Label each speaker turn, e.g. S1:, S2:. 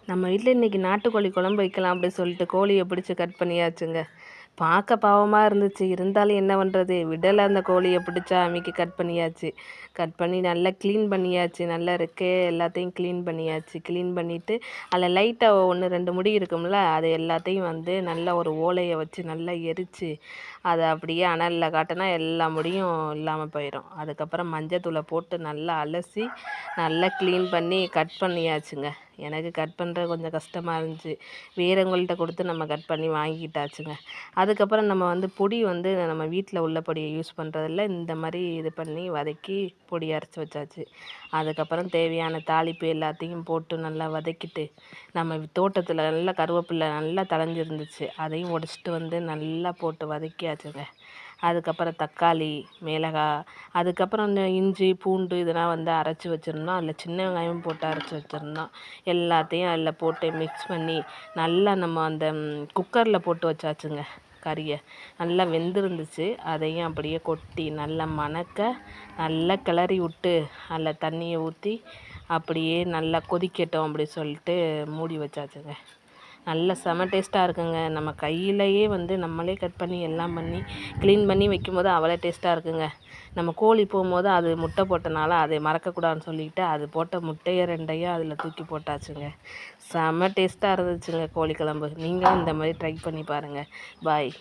S1: நம்ம வீட்டில் இன்றைக்கி நாட்டுக்கோழி குழம்பு வைக்கலாம் அப்படி சொல்லிட்டு கோழியை பிடிச்சி கட் பண்ணியாச்சுங்க. பார்க்க பாவமாக இருந்துச்சு, இருந்தாலும் என்ன பண்ணுறது, விடலை. அந்த கோழியை பிடிச்சா அன்றைக்கி கட் பண்ணியாச்சு. கட் பண்ணி நல்லா க்ளீன் பண்ணியாச்சு. நல்லா இருக்கு, எல்லாத்தையும் க்ளீன் பண்ணியாச்சு. க்ளீன் பண்ணிவிட்டு அதில் லைட்டாக 1 2 முடி இருக்கும்ல, அது எல்லாத்தையும் வந்து நல்லா ஒரு ஓலையை வச்சு நல்லா எரித்து அதை அப்படியே அனலில் காட்டினா எல்லா முடியும் இல்லாமல் போயிடும். அதுக்கப்புறம் மஞ்சத்தூளை போட்டு நல்லா அலசி நல்லா க்ளீன் பண்ணி கட் பண்ணியாச்சுங்க. எனக்கு கட் பண்ணுறது கொஞ்சம் கஷ்டமாக இருந்துச்சு. வேறவங்கள்ட்ட கொடுத்து நம்ம கட் பண்ணி வாங்கிக்கிட்டாச்சுங்க. அதுக்கப்புறம் நம்ம வந்து பொடி வந்து நம்ம வீட்டில் உள்ள பொடியை யூஸ் பண்ணுறதில்ல, இந்த மாதிரி இது பண்ணி வதக்கி பொடி அரைச்சி வச்சாச்சு. அதுக்கப்புறம் தேவையான தாளிப்பு எல்லாத்தையும் போட்டு நல்லா வதக்கிட்டு, நம்ம தோட்டத்தில் நல்லா கருவேப்பிலை நல்லா தழைஞ்சிருந்துச்சு, அதையும் உடச்சிட்டு வந்து நல்லா போட்டு வதக்கியாச்சுங்க. அதுக்கப்புறம் தக்காளி, மிளகாய், அதுக்கப்புறம் இந்த இஞ்சி பூண்டு இதெல்லாம் வந்து அரைச்சி வச்சுருந்தோம். அதில் சின்ன வெங்காயம் போட்டு அரைச்சி வச்சுருந்தோம். எல்லாத்தையும் அதில் போட்டு மிக்ஸ் பண்ணி நல்லா நம்ம அந்த குக்கரில் போட்டு வச்சாச்சுங்க. கறியை நல்லா வெந்திருந்துச்சு, அதையும் அப்படியே கொட்டி நல்லா மணக்க நல்லா கிளறி விட்டு அதில் தண்ணியை ஊற்றி அப்படியே நல்லா கொதிக்கட்டும் அப்படி சொல்லிட்டு மூடி வச்சாச்சுங்க. நல்ல செம டேஸ்ட்டாக இருக்குங்க. நம்ம கையிலையே வந்து நம்மளே கட் பண்ணி எல்லாம் பண்ணி க்ளீன் பண்ணி வைக்கும்போது அவ்வளோ டேஸ்ட்டாக இருக்குங்க. நம்ம கோழி போகும்போது அது முட்டை போட்டனால அதை மறக்கக்கூடாதுன்னு சொல்லிட்டு அது போட்ட முட்டையை 2ஐயும் அதில் தூக்கி போட்டாச்சுங்க. செம டேஸ்ட்டாக இருந்துச்சுங்க கோழி குழம்பு. நீங்களும் இந்த மாதிரி ட்ரை பண்ணி பாருங்கள். பாய்.